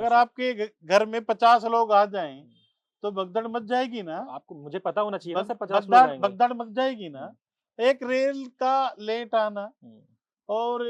अगर आपके घर में 50 लोग आ जाएं तो भगदड़ मच जाएगी ना। आपको मुझे पता होना चाहिए ना सर, 50 लोग भगदड़ आएंगे। भगदड़ मच जाएगी ना। एक रेल का लेट आना और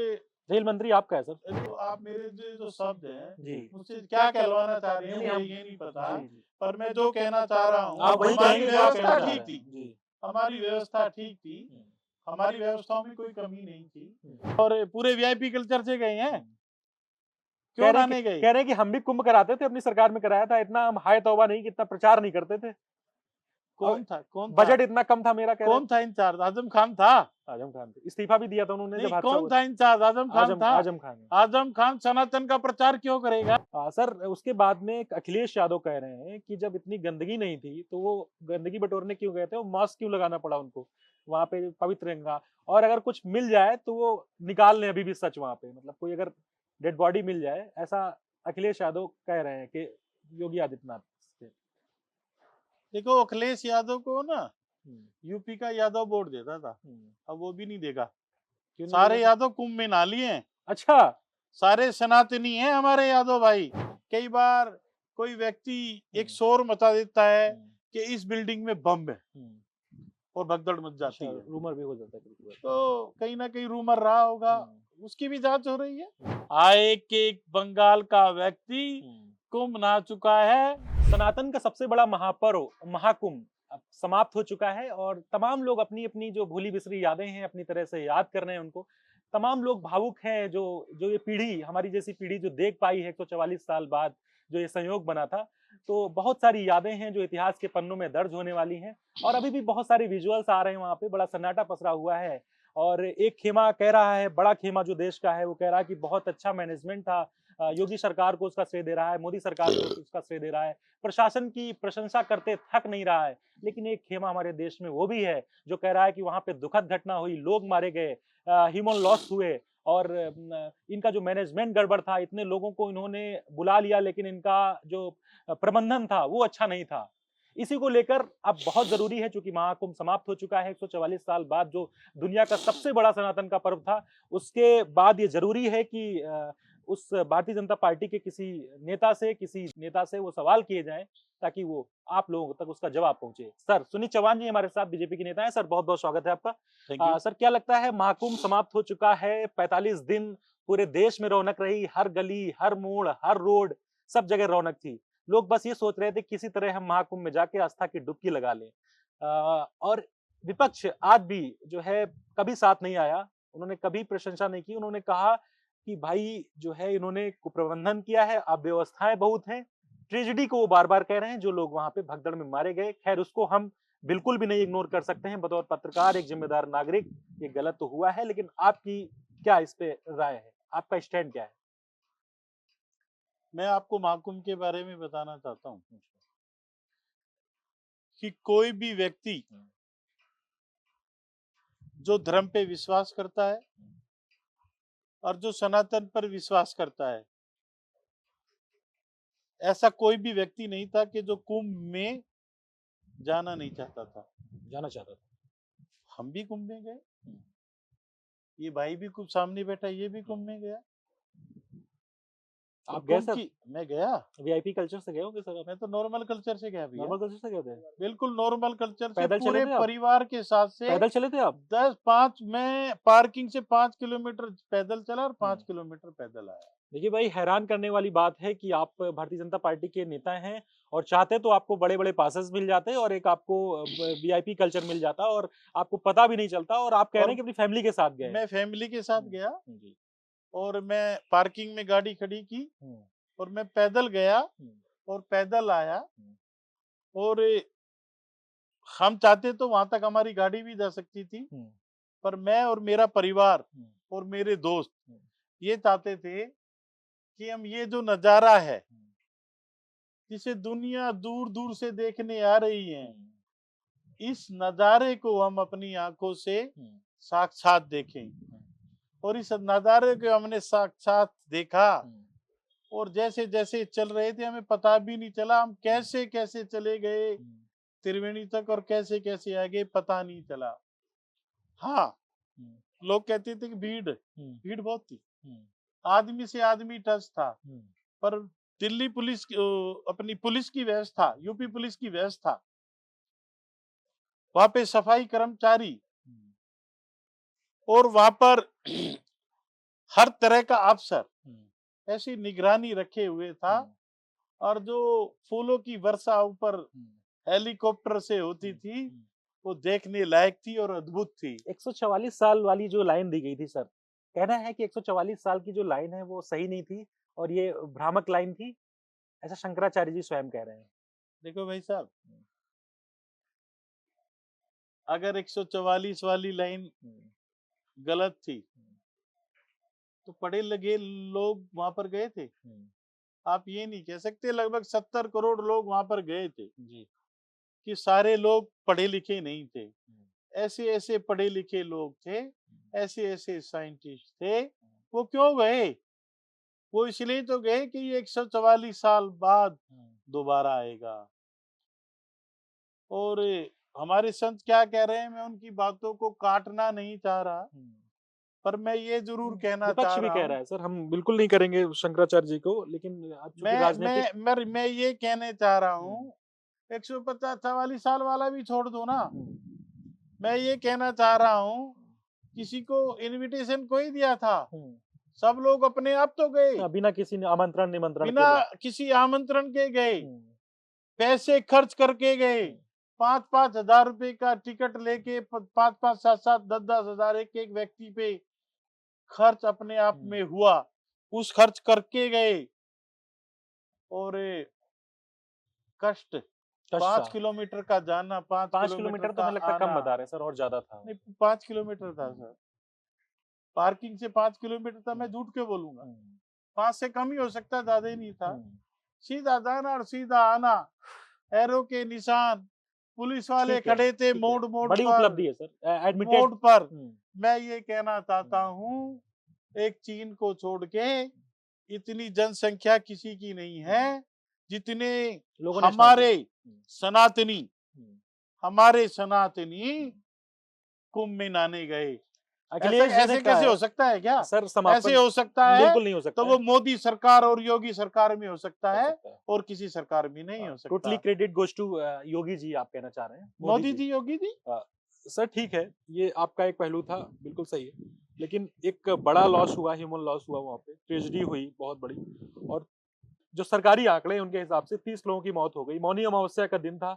रेल मंत्री आपका है सर। तो आप मेरे जो शब्द हैं जी मुझसे क्या कहलवाना चाह रहे हैं नहीं, मुझे हम ये नहीं पता। जी जी पर मैं जो कहना चाह रहा हूँ आप वही हमारी कहेंगे जो आप कहना व्यवस्था चाह ठीक रहे थी। हैं। जी हमारी व्यवस्था ठीक थी। हमारी व्यवस्थाओं में कोई कमी नहीं थी। हम्म। और पूरे वीआईपी कल्चर से गए हैं। कह क्यों रहे ना हैं नहीं गए। कह रहे हैं कि हम भी कुंभ कराते थे, अपनी सरकार में कराया था, इतना हम हाय तौबा नहीं कि इतना प्रचार नहीं करते थे। कौन था कौन था बजट इतना कम था मेरा, कह रहे कौन था इंचार्ज। आजम खान था। आजम खान थे, इस्तीफा भी दिया था उन्होंने नहीं जब हादसा कौन हुआ था इंचार्ज। आजम था। खान था। आजम खान है। आजम खान सनातन का प्रचार क्यों करेगा। सर उसके बाद में एक अखिलेश यादव कह रहे हैं कि जब इतनी गंदगी नहीं थी तो वो गंदगी बटोरने क्यों गए थे, वो मास्क क्यों लगाना पड़ा उनको वहां पे पवित्र गंगा, और अगर कुछ मिल जाए तो वो निकाल लें अभी भी सच वहां पे, मतलब कोई अगर डेड बॉडी मिल जाए, ऐसा अखिलेश यादव कह रहे हैं कि योगी आदित्यनाथ से। देखो अखिलेश यादव को ना हम्म, यूपी का यादव वोट देता था। हम्म, अब वो भी नहीं देगा। क्यों नहीं सारे देगा सर? यादव कुंभ में ना लिए हैं। अच्छा। सारे सनातनी हैं हमारे यादव भाई। कई बार कोई व्यक्ति एक शोर मचा देता है कि इस बिल्डिंग में बम है और भगदड़ मच जाती अच्छा, है। रूमर भी हो जाता है बिल्कुल। तो कहीं ना कहीं रूमर रहा होगा। उसकी भी जांच हो रही है। हम्म, आए कि एक बंगाल का व्यक्ति कुंभ नहा चुका है। सनातन का सबसे बड़ा महापर्व महाकुंभ अब समाप्त हो चुका है, और तमाम लोग अपनी अपनी जो भूली बिसरी यादें हैं अपनी तरह से याद कर रहे हैं उनको। तमाम लोग भावुक हैं, जो जो ये पीढ़ी, हमारी जैसी पीढ़ी जो देख पाई है 144 साल बाद जो ये संयोग बना था, तो बहुत सारी यादें हैं जो इतिहास के पन्नों में दर्ज होने वाली हैं। और अभी भी बहुत सारे विजुअल्स आ रहे हैं, वहां पे बड़ा सन्नाटा पसरा हुआ है। और एक खेमा कह रहा है, बड़ा खेमा जो देश का है, वो कह रहा है कि बहुत अच्छा मैनेजमेंट था, योगी सरकार को उसका श्रेय दे रहा है, मोदी सरकार को उसका श्रेय दे रहा है, प्रशासन की प्रशंसा करते थक नहीं रहा है। लेकिन एक खेमा हमारे देश में वो भी है जो कह रहा है कि वहां पे दुखद घटना हुई, लोग मारे गए, ह्यूमन लॉस हुए, और इनका जो मैनेजमेंट गड़बड़ था, इतने लोगों को इन्होंने बुला लिया लेकिन इनका जो प्रबंधन था वो अच्छा नहीं था। इसी को लेकर अब बहुत जरूरी है, चूंकि महाकुंभ समाप्त हो चुका है 144 साल बाद, जो दुनिया का सबसे बड़ा सनातन का पर्व था, उसके बाद ये जरूरी है कि उस भारतीय जनता पार्टी के किसी नेता से वो सवाल किए जाएं, ताकि वो आप लोगों तक उसका जवाब पहुंचे। सर सुनील चौहान जी हमारे साथ बीजेपी के नेता हैं। सर बहुत बहुत स्वागत है आपका। Thank you. सर क्या लगता है, महाकुंभ समाप्त हो चुका है, 45 दिन पूरे देश में रौनक रही, हर गली हर मोड़ हर रोड सब जगह रौनक थी। लोग बस ये सोच रहे थे किसी तरह हम महाकुंभ में जाके आस्था की डुबकी लगा लें। और विपक्ष आज भी जो है कभी साथ नहीं आया, उन्होंने कभी प्रशंसा नहीं की। उन्होंने कहा कि भाई जो है इन्होंने कुप्रबंधन किया है, अव्यवस्थाएं बहुत हैं। ट्रेजेडी को वो बार बार कह रहे हैं, जो लोग वहां पे भगदड़ में मारे गए। खैर उसको हम बिल्कुल भी नहीं इग्नोर कर सकते हैं, बतौर पत्रकार एक जिम्मेदार नागरिक ये गलत तो हुआ है, लेकिन आपकी क्या इस पे राय है, आपका स्टैंड क्या है? मैं आपको महाकुंभ के बारे में बताना चाहता हूँ कि कोई भी व्यक्ति जो धर्म पे विश्वास करता है और जो सनातन पर विश्वास करता है, ऐसा कोई भी व्यक्ति नहीं था कि जो कुंभ में जाना नहीं चाहता था। जाना चाहता था। हम भी कुंभ में गए। ये भाई भी कुछ सामने बैठा, ये भी कुंभ में गया। और आप गए कुंभ सर? की मैं गया। वीआईपी कल्चर से गए होंगे सर आप? मैं तो नॉर्मल कल्चर से गया भैया। नॉर्मल कल्चर से गए थे? बिल्कुल नॉर्मल कल्चर से पैदल चले पूरे थे आप? परिवार के साथ से। पैदल चले थे आप? 10-5 मैं पार्किंग से 5 किलोमीटर पैदल चला और 5 किलोमीटर पैदल आया। देखिए भाई, हैरान करने वाली बात है कि आप भारतीय जनता पार्टी के नेता हैं, और चाहते तो आपको बड़े बड़े पासेस मिल जाते और एक आपको वीआईपी कल्चर मिल जाता, और आपको पता भी नहीं चलता, और आप कह रहे और हैं कि अपनी फैमिली के साथ गए हैं। मैं फैमिली के साथ गया जी। और मैं पार्किंग में गाड़ी खड़ी की हम्म, और मैं पैदल गया हम्म, और पैदल आया। हम्म, और हम चाहते तो वहां तक हमारी गाड़ी भी जा सकती थी, हम्म, पर मैं और मेरा परिवार हम्म, और मेरे दोस्त हम्म, ये चाहते थे कि हम ये जो नजारा है जिसे दुनिया दूर दूर से देखने आ रही है, इस नजारे को हम अपनी आंखों से साक्षात देखें। और इस नजारे को हमने साक्षात देखा और जैसे जैसे चल रहे थे हमें पता भी नहीं चला हम कैसे कैसे चले गए त्रिवेणी तक और कैसे कैसे आगे पता नहीं चला। हाँ, लोग कहते थे कि भीड़ भीड़ बहुत थी, आदमी से आदमी टच था, पर दिल्ली पुलिस अपनी पुलिस की व्यवस्था, यूपी पुलिस की व्यवस्था, वहां पे सफाई कर्मचारी और वहां पर हर तरह का अफसर ऐसी निगरानी रखे हुए था। और जो फूलों की वर्षा ऊपर हेलीकॉप्टर से होती थी, वो देखने लायक थी और अद्भुत थी। 144 साल वाली जो लाइन दी गई थी सर, कहना है कि 144 साल की जो लाइन है वो सही नहीं थी और ये भ्रामक लाइन थी, ऐसा शंकराचार्य जी स्वयं कह रहे हैं। देखो भाई साहब, अगर 144 वाली लाइन गलत थी, तो पढ़े लिखे लोग वहां पर गए थे। आप ये नहीं कह सकते लगभग 70 करोड़ लोग वहां पर गए थे जी। कि सारे लोग पढ़े लिखे नहीं थे। ऐसे ऐसे पढ़े लिखे लोग थे, ऐसे ऐसे साइंटिस्ट थे। वो क्यों गए? वो इसलिए तो गए कि ये 144 साल बाद दोबारा आएगा। और हमारे संत क्या कह रहे हैं, मैं उनकी बातों को काटना नहीं चाह रहा, पर मैं ये जरूर कहना चाह विपक्ष भी रहा कह हूँ। रहा है सर, हम बिल्कुल नहीं करेंगे शंकराचार्य जी को, लेकिन अब चूंकि राजनीतिक मैं ये कहने चाह रहा हूँ, 144 साल वाला भी छोड़ दो ना। मैं ये कहना चाह रहा हूँ, किसी को इनविटेशन कोई दिया था? सब लोग अपने आप तो गए, बिना किसी ने आमंत्रण निमंत्रण बिना के किसी आमंत्रण के गए, पैसे खर्च करके गए। 5-5 हजार रुपए का टिकट लेके 5-5, 7-7, 10-10 हजार एक एक व्यक्ति पे खर्च अपने आप में हुआ, उस खर्च करके गए। और कष्ट, 5 किलोमीटर का जाना, 5 5 किलोमीटर किलोमीटर तो का मुझे लगता है कम आना। बता रहे हैं सर, और ज्यादा था। नहीं, 5 किलोमीटर था सर। पार्किंग से 5 किलोमीटर था, मैं झूठ क्यों बोलूंगा? 5 से कम ही हो सकता, ज्यादा ही नहीं था। सीधा जाना और सीधा आना, एरो के निशान, पुलिस वाले खड़े थे मोड़ मोड़ बड़ी पर, उपलब्धि है सर, एडमिटेड। मोड़ पर। मैं ये कहना चाहता हूँ, एक चीन को छोड़ के इतनी जनसंख्या किसी की नहीं है जितने लोगों ने स्नान किया। सनातनी हमारे सनातनी कुंभ में नहाने गए। अखिलेश जी ने ऐसे कहा कैसे है हो सकता है क्या? सर, ऐसे समापन हो सकता है बिल्कुल नहीं हो सकता तो वो मोदी सरकार और योगी सरकार में हो सकता है, और किसी सरकार में नहीं हो सकता। Totally credit goes to Yogi ji, आप कहना चाह रहे हैं? मोदी जी, योगी जी। सर ठीक है, ये आपका एक पहलू था, बिल्कुल सही है, लेकिन एक बड़ा लॉस हुआ, ह्यूमन लॉस हुआ, वहाँ पे ट्रेजेडी हुई बहुत बड़ी। और जो सरकारी आंकड़े उनके हिसाब से 30 लोगों की मौत हो गई। मौनी अमावस्या का दिन था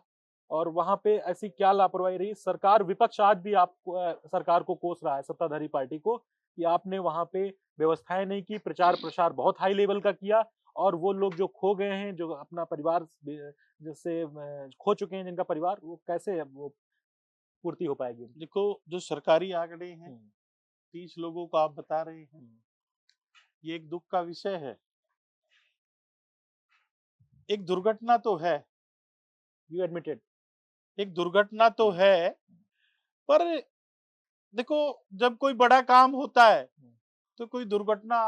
और वहां पे ऐसी क्या लापरवाही रही। सरकार, विपक्ष आज भी आपको सरकार को कोस रहा है, सत्ताधारी पार्टी को, कि आपने वहां पे व्यवस्थाएं नहीं की, प्रचार प्रसार बहुत हाई लेवल का किया, और वो लोग जो खो गए हैं, जो अपना परिवार जैसे खो चुके हैं जिनका परिवार, वो कैसे वो पूर्ति हो पाएगी? देखो, जो सरकारी आंकड़े हैं, 30 लोगों को आप बता रहे हैं, ये एक दुख का विषय है। एक दुर्घटना तो है, यू एडमिटेड, एक दुर्घटना तो है, पर देखो, जब कोई बड़ा काम होता है तो कोई दुर्घटना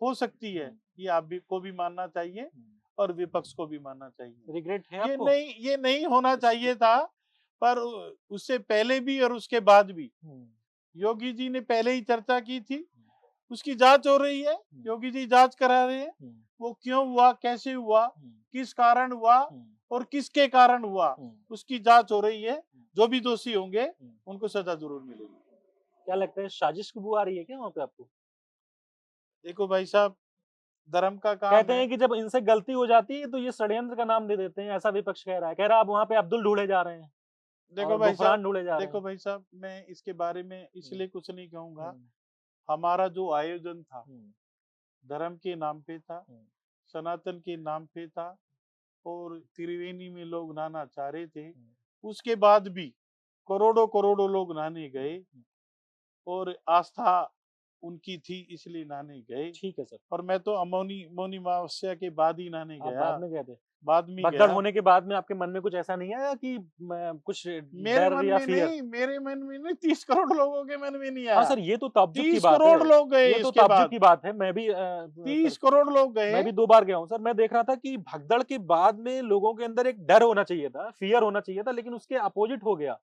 हो सकती है, ये आप भी को भी मानना चाहिए और विपक्ष को भी मानना चाहिए। रिग्रेट है ये आपको? ये नहीं होना चाहिए था, पर उससे पहले भी और उसके बाद भी योगी जी ने पहले ही चर्चा की थी, उसकी जांच हो रही है, योगी जी जांच करा रहे हैं, वो क्यों हुआ, कैसे हुआ, किस कारण हुआ और किसके कारण हुआ, उसकी जांच हो रही है। जो भी दोषी होंगे उनको सजा जरूर मिलेगी। क्या लगता है, साजिश की बू आ रही है क्या वहां पे आपको? देखो भाई साहब, धर्म का काम कहते है। हैं कि जब इनसे गलती हो जाती है तो ये षड्यंत्र का नाम दे देते हैं, ऐसा विपक्ष कह रहा है। कह रहा है अब वहां पे अब्दुल ढूंढे जा रहे हैं देखो और भाई साहब, गुफरान ढूंढे जा रहे देखो हैं। भाई साहब, मैं इसके बारे में इसलिए कुछ नहीं कहूंगा। हमारा जो आयोजन था, धर्म के नाम पे था, सनातन के नाम पे था, और त्रिवेणी में लोग नहाना चाह रहे थे। उसके बाद भी करोड़ों करोड़ों लोग नहाने गए, और आस्था उनकी थी इसलिए नहाने गए। ठीक है सर। और मैं तो मौनी अमावस्या के बाद ही नहाने आप गया, बाद में गए थे? बाद में भगदड़ गया। होने के बाद में आपके मन में कुछ ऐसा नहीं आया कि कुछ मेरे डर मन या में फियर? नहीं, मेरे मन में नहीं, 30 करोड़ लोगों के मन में नहीं हाँ आया। सर, ये तो ताज्जुब की 30 बात है। करोड़ लोग गए ये तो इसके ताज्जुब बाद, की बात है। मैं भी 30 करोड़ लोग गए। मैं भी 2 बार गया हूँ सर। मैं देख रहा था कि भगदड़ के बाद में लोगों के अंदर एक डर होना चाहिए था, फियर होना चाहिए था, लेकिन उसके अपोजिट हो गया।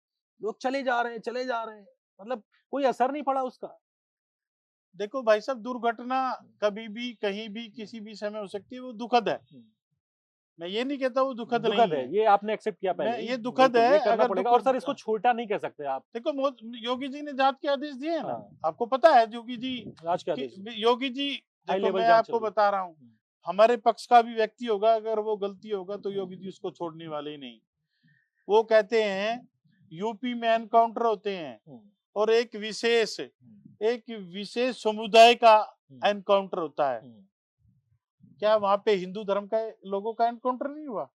लोग चले जा रहे हैं, चले जा रहे हैं, मतलब कोई असर नहीं पड़ा उसका। देखो भाई साहब, दुर्घटना कभी भी कहीं भी किसी भी समय हो सकती है, वो दुखद है। मैं ये नहीं कहता वो दुखद दुखद नहीं है, है। ये आपने एक्सेप्ट किया पहले मैं ही। ये दुखद बिल्कुल, ये है, करना अगर पड़ेगा दुख और सर इसको छोटा नहीं कह सकते आप। देखो योगी जी ने जांच के आदेश दिए हैं ना, हाँ, आपको पता है योगी जी आज के आदेश में योगी जी, हाई देखो लेवल मैं जांच चल आपको रही है। बता रहा हूँ, हमारे पक्ष का भी व्यक्ति होगा, अगर वो गलती होगा तो योगी जी उसको छोड़ने वाले ही नहीं। वो कहते हैं यूपी में एनकाउंटर होते हैं और एक विशेष समुदाय का एनकाउंटर होता है। क्या वहां पे हिंदू धर्म का लोगों का एनकाउंटर नहीं हुआ?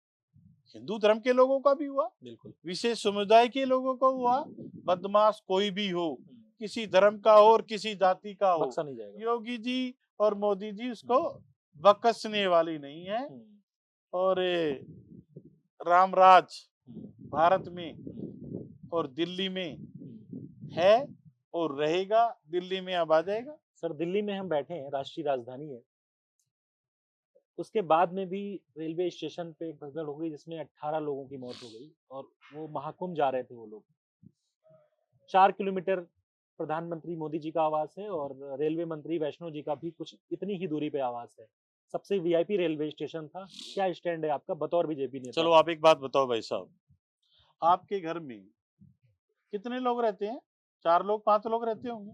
हिंदू धर्म के लोगों का भी हुआ, बिल्कुल। विशेष समुदाय के लोगों का हुआ। बदमाश कोई भी हो, किसी धर्म का हो और किसी जाति का हो, बख्शा नहीं जाएगा। योगी जी और मोदी जी उसको बख्शने वाली नहीं है। और रामराज भारत में और दिल्ली में है और रहेगा, दिल्ली में अब आ जाएगा। सर दिल्ली में हम बैठे हैं, राष्ट्रीय राजधानी है, उसके बाद में भी रेलवे स्टेशन पे एक भगदड़ हो गई जिसमें 18 लोगों की मौत हो गई और वो महाकुंभ जा रहे थे वो लोग। 4 किलोमीटर प्रधानमंत्री मोदी जी का आवास है और रेलवे मंत्री वैष्णो जी का भी कुछ इतनी ही दूरी पे आवास है। सबसे वीआईपी रेलवे स्टेशन था। क्या स्टैंड है आपका बतौर बीजेपी नेता? चलो आप एक बात बताओ भाई साहब, आपके घर में कितने लोग रहते हैं? 4 लोग 5 लोग रहते होंगे।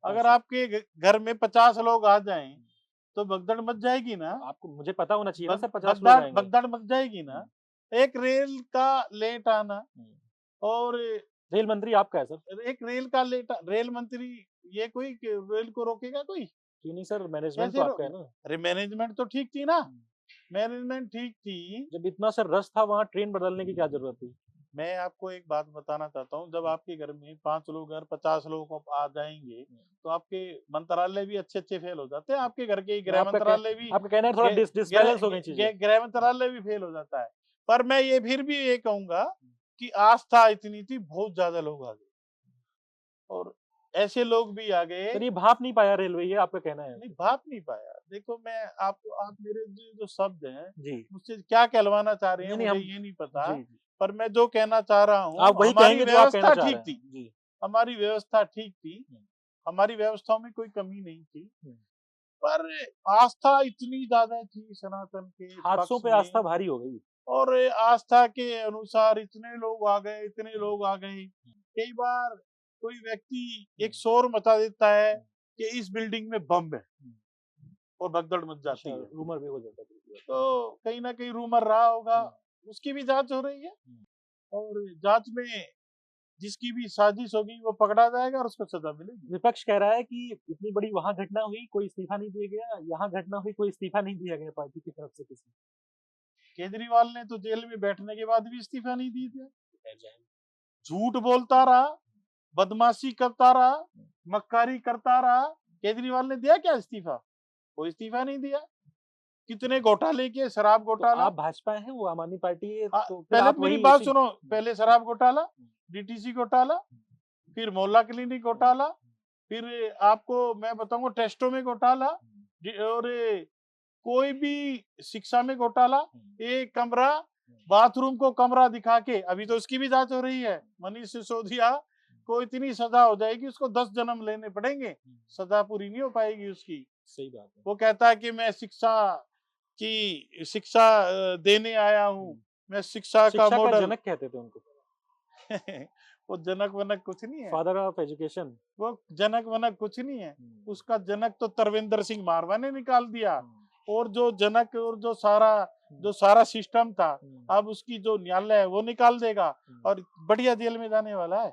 अगर आपके घर में 50 लोग आ जाएं तो भगदड़ मच जाएगी ना। आपको मुझे पता होना चाहिए ना सर, 50 लोग भगदड़ आएंगे। भगदड़ मच जाएगी ना। एक रेल का लेट आना और रेल मंत्री आपका है सर। एक रेल मंत्री, ये कोई रेल को रोकेगा कोई? क्यों नहीं सर, मैनेजमेंट तो कैसे आपका है ना। अरे मैनेजमेंट तो ठीक थी ना, मैनेजमेंट ठीक थी। जब इतना सर रश था वहाँ ट्रेन बदलने की क्या जरूरत थी? मैं आपको एक बात बताना चाहता हूँ, जब आपके घर में 5 लोग अगर 50 लोग आ जाएंगे तो आपके मंत्रालय भी अच्छे अच्छे फेल हो जाते हैं। आपके घर के गृह मंत्रालय भी, आपका कहना है थोड़ा डिसबैलेंस हो गई चीजें। गृह मंत्रालय भी फेल हो जाता है। पर मैं ये फिर भी ये कहूंगा कि आस्था इतनी थी, बहुत ज्यादा लोग आ गए और ऐसे लोग भी आ गए। सर ये भाप नहीं पाया रेलवे, ये आपका कहना है? नहीं, भाप नहीं पाया। देखो मैं आपको, आप मेरे जो शब्द हैं जी मुझसे क्या कहलवाना चाह रहे हैं नहीं मुझे हम ये नहीं पता, जी जी पर मैं जो कहना चाह रहा हूँ, आप वही हमारी कहेंगे जो आप कहना व्यवस्था चाह रहे ठीक हैं। थी। जी हमारी व्यवस्था ठीक थी, हमारी व्यवस्थाओं में कोई कमी नहीं थी। पर आस्था इतनी ज्यादा थी सनातन के हादसों पक्ष पे आस्था में, भारी हो गई। और आस्था के अनुसार इतने लोग आ गए, इतने लोग आ गए। कई बार कोई व्यक्ति एक शोर मचा देता है कि इस बिल्डिंग में बम है और भगदड़ मच जाती है। रूमर भी हो जाता है। तो कहीं ना कहीं रूमर रहा होगा, उसकी भी जांच हो रही है और जांच में जिसकी भी साजिश होगी वो पकड़ा जाएगा और उसको सजा मिलेगी। विपक्ष कह रहा है कि इतनी बड़ी वहां घटना हुई, कोई इस्तीफा नहीं दिया गया, यहाँ घटना हुई, कोई इस्तीफा नहीं दिया गया पार्टी की तरफ से किसी। केजरीवाल ने तो जेल में बैठने के बाद भी इस्तीफा नहीं दिए थे, झूठ बोलता रहा, बदमाशी करता रहा, मक्कारी करता रहा। केजरीवाल ने दिया क्या इस्तीफा? कोई इस्तीफा नहीं दिया। कितने घोटाले किए, शराब तो घोटाला। आप भाजपा हैं, वो आम आदमी पार्टी है, तो फिर पहले आप मेरी वही बात उसी। सुनो, पहले शराब घोटाला, डीटीसी घोटाला, फिर मोहल्ला क्लिनिक घोटाला, फिर आपको मैं बताऊंगा टेस्टों में घोटाला, और कोई भी शिक्षा में घोटाला। एक कमरा, बाथरूम को कमरा दिखा के, अभी तो उसकी भी जांच हो रही है। मनीष सिसोदिया को इतनी सजा हो जाएगी, उसको 10 जन्म लेने पड़ेंगे, सजा पूरी नहीं हो पाएगी उसकी। सही बात है। वो कहता है कि मैं शिक्षा देने आया हूँ, मैं शिक्षा का शिक्षा का मॉडल। जनक कहते थे उनको। वो जनक वनक कुछ नहीं है, फादर ऑफ एजुकेशन। वो जनक वनक कुछ नहीं है। उसका जनक तो तरविंदर सिंह मारवा ने निकाल दिया। और जो जनक और जो सारा सिस्टम था, अब उसकी जो न्यायालय है वो निकाल देगा और बढ़िया जेल में जाने वाला है।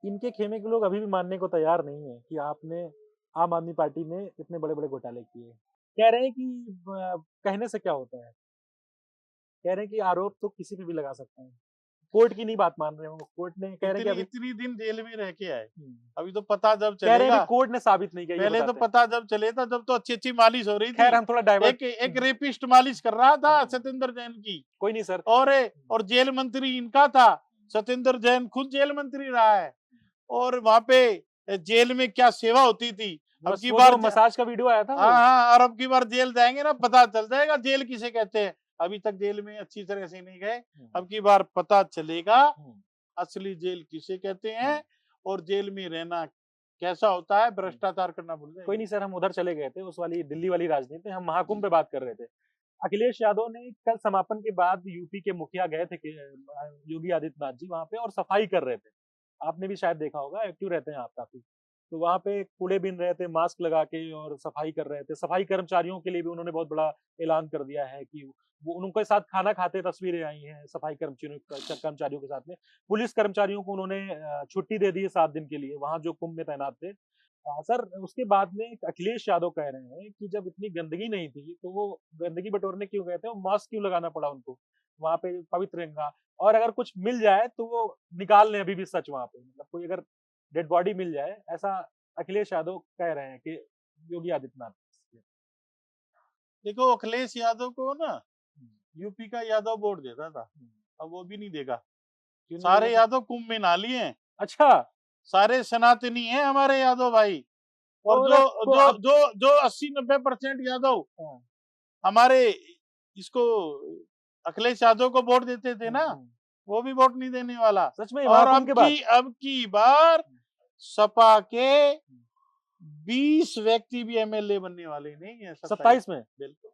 इनके खेमे के लोग अभी भी मानने को तैयार नहीं है कि आपने, आम आदमी पार्टी ने इतने बड़े बड़े घोटाले किए। कह रहे हैं कि कहने से क्या होता है, कह रहे हैं कि आरोप तो किसी पे भी लगा सकते हैं। कोर्ट की नहीं बात मान रहे हो, कोर्ट ने कह रहे हैं कि अभी इतनी दिन जेल में रह के आए, अभी तो पता जब कह रहे हैं चलेगा। अभी कोर्ट ने साबित नहीं किया, ये पहले तो बताते हैं। पता जब चलेगा, जब तो अच्छी अच्छी मालिश हो रही थी। खैर हम थोड़ा डाइवर्ट। एक रेपिस्ट मालिश कर रहा था सत्येंद्र जैन की। कोई नहीं सर। और जेल मंत्री इनका था, सत्येंद्र जैन खुद जेल मंत्री रहा है। और वहां पे जेल में क्या सेवा होती थी। अब की बार मसाज का वीडियो आया था। हाँ, और अब की बार जेल जाएंगे ना, पता चल जाएगा जेल किसे कहते हैं। अभी तक जेल में अच्छी तरह से नहीं गए, अब की बार पता चलेगा असली जेल किसे कहते हैं और जेल में रहना कैसा होता है, भ्रष्टाचार करना भूल कोई जाएंगे। नहीं सर, हम उधर चले गए थे, उस वाली दिल्ली वाली राजनीति, हम महाकुंभ पे बात कर रहे थे। अखिलेश यादव ने कल समापन के बाद यूपी के मुखिया गए थे योगी आदित्यनाथ जी वहां पे, और सफाई कर रहे थे। आपने भी शायद देखा होगा, एक्टिव रहते हैं आप काफी। तो वहां पे कूड़े बीन रहे थे मास्क लगा के और सफाई कर रहे थे। सफाई कर्मचारियों के लिए भी उन्होंने बहुत बड़ा ऐलान कर दिया है कि वो उनके साथ खाना खाते तस्वीरें आई हैं सफाई कर्मचारियों के साथ में। पुलिस कर्मचारियों को उन्होंने छुट्टी दे दी है 7 दिन के लिए, वहां जो कुंभ में तैनात थे। सर, उसके बाद में एक अखिलेश यादव कह रहे हैं कि जब इतनी गंदगी नहीं थी तो वो गंदगी बटोरने क्यों गए थे, और मास्क क्यों लगाना पड़ा उनको वहां पे पवित्र गंगा, और अगर कुछ मिल जाए तो वो निकाल लें अभी भी सच वहां पे, मतलब कोई अगर डेड बॉडी मिल जाए, ऐसा अखिलेश यादव कह रहे हैं कि योगी आदित्यनाथ। देखो, अखिलेश यादव को ना यूपी का यादव वोट देता था, अब वो भी नहीं देगा। क्यों नहीं सारे देगा? यादव कुंभ में नहा लिए हैं, अच्छा, सारे सनातनी हैं हमारे यादव भाई। और और जो तो जो आप जो जो 80-90% यादव हाँ, हमारे इसको अखिलेश यादव को वोट देते थे ना, हम्म, वो भी वोट नहीं देने वाला। सच में और महाकुंभ के बाद अब की बार सपा के 20 व्यक्ति भी एमएलए बनने वाले नहीं है 27 27 में। बिल्कुल,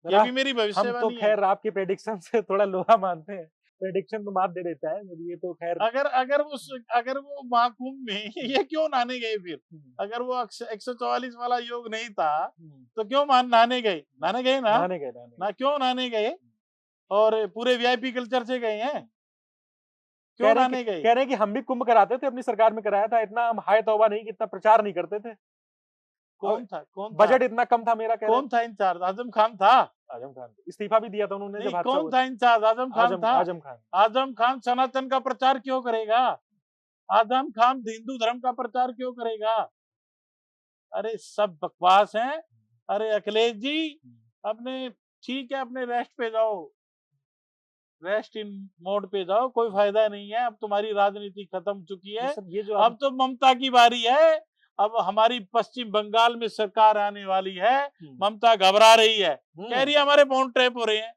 सर, ये भी मेरी हम तो भविष्यवाणी है। खैर आपकी प्रेडिक्शन से थोड़ा लोहा मानते हैं, प्रेडिक्शन तो मात दे देता है, ये तो खैर। अगर वो महाकुंभ में ये क्यों नहाने गए फिर? अगर वो 144 वाला योग नहीं था तो क्यों नहाने गए? नहाने गए ना? नहाने गए, नहाने ना गए। क्यों नहाने गए? और पूरे वीआईपी कल्चर से गए हैं, कह क्यों रहे हैं नहाने गए? कह रहे हैं कि हम भी कुंभ कराते थे, अपनी सरकार में कराया था, इतना हम हाय तौबा नहीं कि इतना प्रचार नहीं करते थे, और कौन था? बजट इतना कम था मेरा, कह रहे हैं। कौन था इंचार्ज? आजम खान था। आजम खान इस्तीफा भी दिया था उन्होंने नहीं, जब हादसा कौन हुआ। था इंचार्ज? आजम खान था। आजम खान। आजम खान सनातन का प्रचार क्यों करेगा? आजम खान हिंदू धर्म का प्रचार क्यों करेगा? अरे सब बकवास है। अरे अखिलेश जी, अपने ठीक है, अपने रेस्ट पे जाओ, रेस्ट इन मोड पे जाओ, कोई फायदा नहीं है। अब तुम्हारी राजनीति खत्म चुकी ये है। सब ये जो अब तो ममता की बारी है। अब हमारी पश्चिम बंगाल में सरकार आने वाली है। ममता घबरा रही है, कह रही है हमारे फोन ट्रैप हो रहे हैं।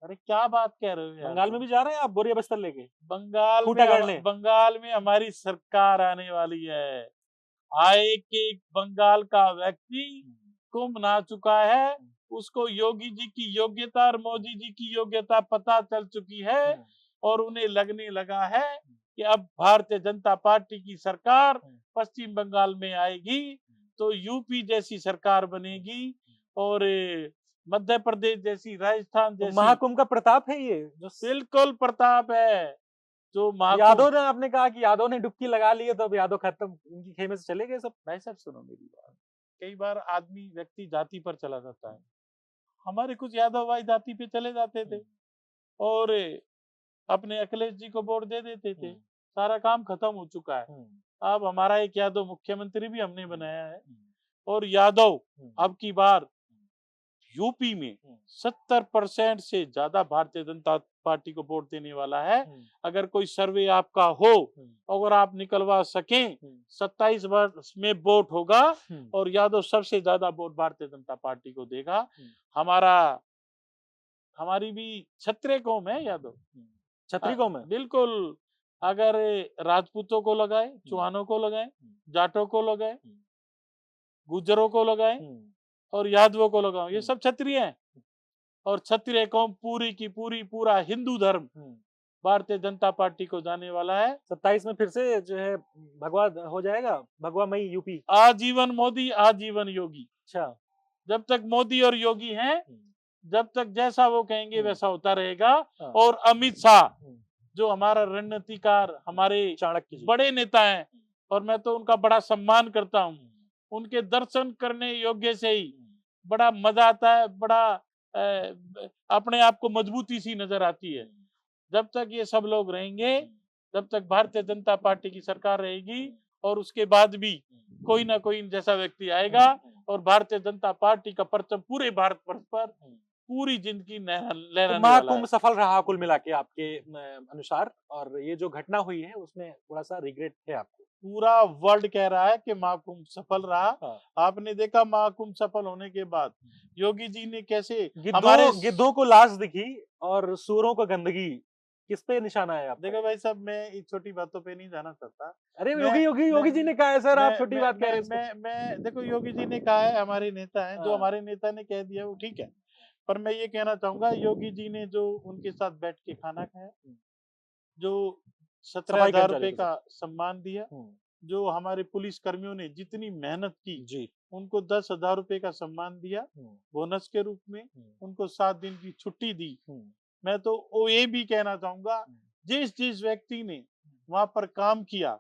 अरे क्या बात कह रहे हो यार? बंगाल में भी जा रहे हैं आप बोरिया बस्तर लेके खूटा गाड़ने? बंगाल में हमारी सरकार आने वाली है। आए कि बंगाल का व्यक्ति कुंभ नहा चुका है, उसको योगी जी की योग्यता और मोदी जी की योग्यता पता चल चुकी है, और उन्हें लगने लगा है कि अब भारतीय जनता पार्टी की सरकार पश्चिम बंगाल में आएगी तो यूपी जैसी सरकार बनेगी, और मध्य प्रदेश जैसी, राजस्थान तो जैसी। महाकुंभ का प्रताप है ये जो बिल्कुल प्रताप है जो महाकुंभ। यादव ने, आपने कहा कि यादव ने डुबकी लगा ली है तो अब यादव खत्म, उनकी खेमे से चले गए सब। भाई साहब सुनो मेरी बात, कई बार आदमी व्यक्ति जाति पर चला जाता है। हमारे कुछ यादव भाई जाति पे चले जाते थे और अपने अखिलेश जी को वोट दे देते थे, सारा काम खत्म हो चुका है। अब हमारा एक यादव मुख्यमंत्री भी हमने बनाया है, और यादव अब की बार यूपी में 70% से ज्यादा भारतीय जनता पार्टी को वोट देने वाला है। अगर कोई सर्वे आपका हो, अगर आप निकलवा सकें, 27 वर्ष में वोट होगा और यादव सबसे ज्यादा वोट भारतीय जनता पार्टी को देगा। हमारी भी क्षत्रिय कौम है यादव, छतरी कौम है। बिल्कुल। अगर राजपूतों को लगाए, चौहानों को लगाए, जाटों को लगाए, गुज्जरों को लगाए और यादवों को लगाओ, ये सब क्षत्रिय हैं। और क्षत्रिय कौम पूरी की पूरा हिंदू धर्म भारतीय जनता पार्टी को जाने वाला है। 27 में फिर से जो है भगवा हो जाएगा, भगवा मई यूपी। आजीवन मोदी, आजीवन योगी। अच्छा, जब तक मोदी और योगी हैं, जब तक जैसा वो कहेंगे वैसा होता रहेगा। और अमित शाह जो हमारा रणनीतिकार, हमारे चाणक्य जी, बड़े नेता हैं, और मैं तो उनका बड़ा सम्मान करता हूँ। उनके दर्शन करने योग्य से ही बड़ा मजा आता है, बड़ा अपने आप को मजबूती सी नजर आती है। जब तक ये सब लोग रहेंगे, जब तक भारतीय जनता पार्टी की सरकार रहेगी, और उसके बाद भी कोई ना कोई जैसा व्यक्ति आएगा, और भारतीय जनता पार्टी का परचम पूरे भारत वर्ष पर पूरी जिंदगी तो लहराने वाला महाकुंभ है। सफल रहा कुल मिला के आपके अनुसार, और ये जो घटना हुई है उसमें थोड़ा सा रिग्रेट है आपको? पूरा वर्ल्ड कह रहा है कि महाकुंभ सफल रहा। आपने देखा महाकुंभ सफल होने के बाद योगी जी ने कैसे हमारे गिद्धों को लाश दिखी और सूरों को गंदगी, किस पे निशाना है आप? देखो भाई साहब, मैं इस छोटी बातों पे नहीं जाना चाहता। अरे मैं योगी योगी योगी मैं जी ने कहा है सर, आप मैं छोटी मैं बात कह रहे मैं हैं इसको। मैं देखो, योगी जी ने कहा है, हमारे नेता हैं, जो हाँ। हमारे नेता ने कह दिया वो ठीक है। पर मैं ये कहना चाहूँगा, योगी जी ने जो उनके साथ बैठ के खाना खाया, जो सफाई 17,000 कर्मचारी रुपए के का साथ। सम्मान दिया, जो हमारे पुलिस कर्मियों ने जितनी मेहनत की, जी। उनको 10,000 रुपए का सम्मान दिया बोनस के रूप में, उनको 7 दिन की छुट्टी दी। मैं तो वो ये भी कहना चाहूँगा, जिस व्यक्ति ने वहाँ पर काम किया,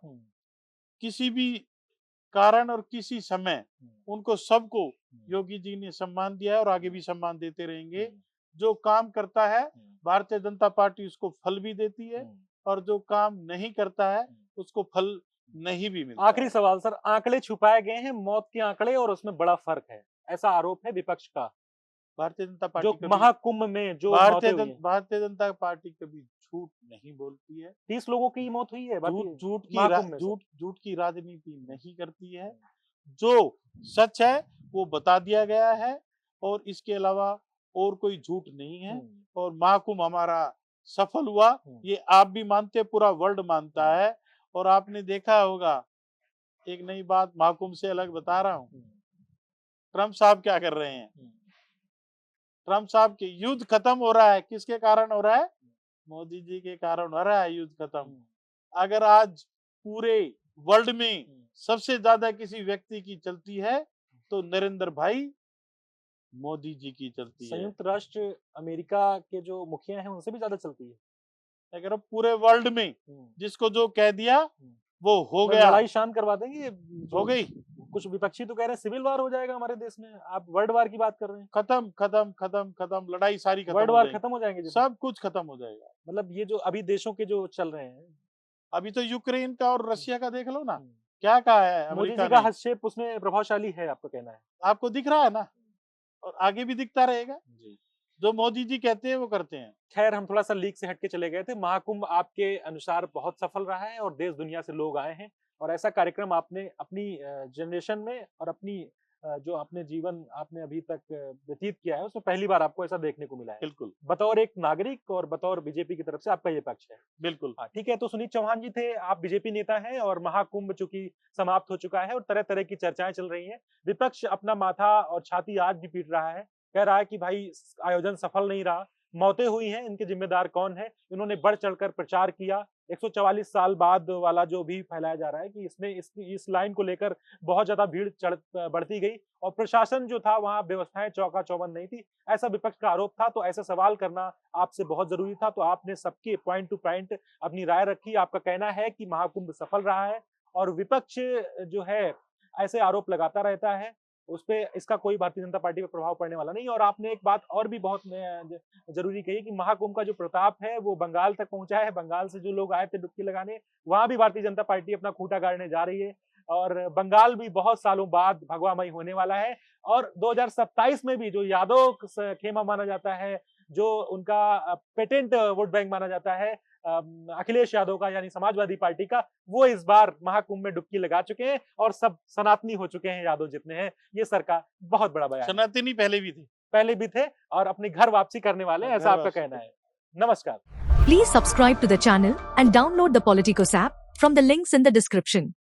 किसी भी कारण और किसी समय, उनको सबको योगी जी ने सम्मान दिया है और आगे भी सम्मान देते रहेंगे। जो काम करता है, भारतीय जनता पार्टी उसको फल भी देती है, और जो काम नहीं करता है, उसको फल नहीं भी मिलता आखिरी है। सवाल सर, आंकड़े छुपाए गए हैं, मौत के आंकड़े, और उसमें बड़ा फर्क है, ऐसा आरोप है विपक्ष का। भारतीय जनता जो पार्टी कभी महाकुंभ में जो मौतें हुई हैं, भारतीय जनता पार्टी कभी झूठ नहीं बोलती है। 30 लोगों की मौत हुई है झूठ झूठ की महाकुंभ में सर। झूठ की राजनीति नहीं करती है। जो सच है वो बता दिया गया है, और इसके अलावा और कोई झूठ नहीं है। और महाकुंभ हमारा सफल हुआ, ये आप भी मानते, पूरा वर्ल्ड मानता है। और आपने देखा होगा, एक नई बात महाकुंभ से अलग बता रहा हूँ, ट्रम्प साहब क्या कर रहे हैं। ट्रम्प साहब के युद्ध खत्म हो रहा है, किसके कारण हो रहा है? मोदी जी के कारण हो रहा है युद्ध खत्म। अगर आज पूरे वर्ल्ड में सबसे ज्यादा किसी व्यक्ति की चलती है, तो नरेंद्र भाई मोदी जी की चलती है। संयुक्त राष्ट्र अमेरिका के जो मुखिया हैं उनसे भी ज्यादा चलती है। अगर पूरे वर्ल्ड में जिसको जो कह दिया वो हो मतलब गया, लड़ाई शांत करवा देंगे हो गई। कुछ विपक्षी तो कह रहे हैं सिविल वार हो जाएगा हमारे देश में, आप वर्ल्ड वार की बात कर रहे हैं। खत्म खत्म खत्म खत्म, लड़ाई सारी खत्म वर्ल्ड हो वार जाएगी, खत्म हो जाएंगे जी। सब कुछ खत्म हो जाएगा। मतलब ये जो अभी देशों के जो चल रहे हैं, अभी तो यूक्रेन का और रशिया का देख लो ना, क्या कहा है मोदी अमेरिका जी का ने। हस्तक्षेप उसमें प्रभावशाली है, आपका कहना है? आपको दिख रहा है ना, और आगे भी दिखता रहेगा। जी। जो मोदी जी कहते हैं वो करते हैं। खैर, हम थोड़ा सा लीक से हटके चले गए थे। महाकुंभ आपके अनुसार बहुत सफल रहा है और देश दुनिया से लोग आए हैं, और ऐसा कार्यक्रम आपने अपनी जनरेशन में और अपनी जो अपने जीवन आपने अभी तक व्यतीत किया है उसमें पहली बार आपको ऐसा देखने को मिला है। बिल्कुल बतौर एक नागरिक और बतौर बीजेपी की तरफ से आपका ये पक्ष है। बिल्कुल। हाँ, ठीक है। तो सुनीत चौहान जी थे, आप बीजेपी नेता हैं, और महाकुंभ चूंकि समाप्त हो चुका है और तरह तरह की चर्चाएं चल रही हैं। विपक्ष अपना माथा और छाती आज भी पीट रहा है, कह रहा है कि भाई आयोजन सफल नहीं रहा, मौतें हुई हैं, इनके जिम्मेदार कौन है। इन्होंने बढ़ चढ़कर प्रचार किया। 144 साल बाद वाला जो भी फैलाया जा रहा है कि इसमें इस लाइन को लेकर बहुत ज्यादा भीड़ बढ़ती गई, और प्रशासन जो था वहां व्यवस्थाएं चौका चौबंद नहीं थी, ऐसा विपक्ष का आरोप था। तो ऐसा सवाल करना आपसे बहुत जरूरी था। तो आपने सबके पॉइंट टू पॉइंट अपनी राय रखी। आपका कहना है कि महाकुंभ सफल रहा है, और विपक्ष जो है ऐसे आरोप लगाता रहता है, उस पे इसका कोई भारतीय जनता पार्टी पे प्रभाव पड़ने वाला नहीं। और आपने एक बात और भी बहुत जरूरी कही कि महाकुंभ का जो प्रताप है वो बंगाल तक पहुंचा है। बंगाल से जो लोग आए थे डुबकी लगाने, वहां भी भारतीय जनता पार्टी अपना खूंटा गाड़ने जा रही है, और बंगाल भी बहुत सालों बाद भगवामय होने वाला है। और 2027 में भी जो यादव खेमा माना जाता है, जो उनका पेटेंट वोट बैंक माना जाता है अखिलेश यादव का, यानी समाजवादी पार्टी का, वो इस बार महाकुंभ में डुबकी लगा चुके हैं और सब सनातनी हो चुके हैं, यादव जितने हैं। ये सर का बहुत बड़ा बयान है। सनातनी पहले भी थे और अपनी घर वापसी करने वाले हैं, ऐसा आपका कहना है। नमस्कार। Please subscribe to the channel and download the Politicos app from the links in the description.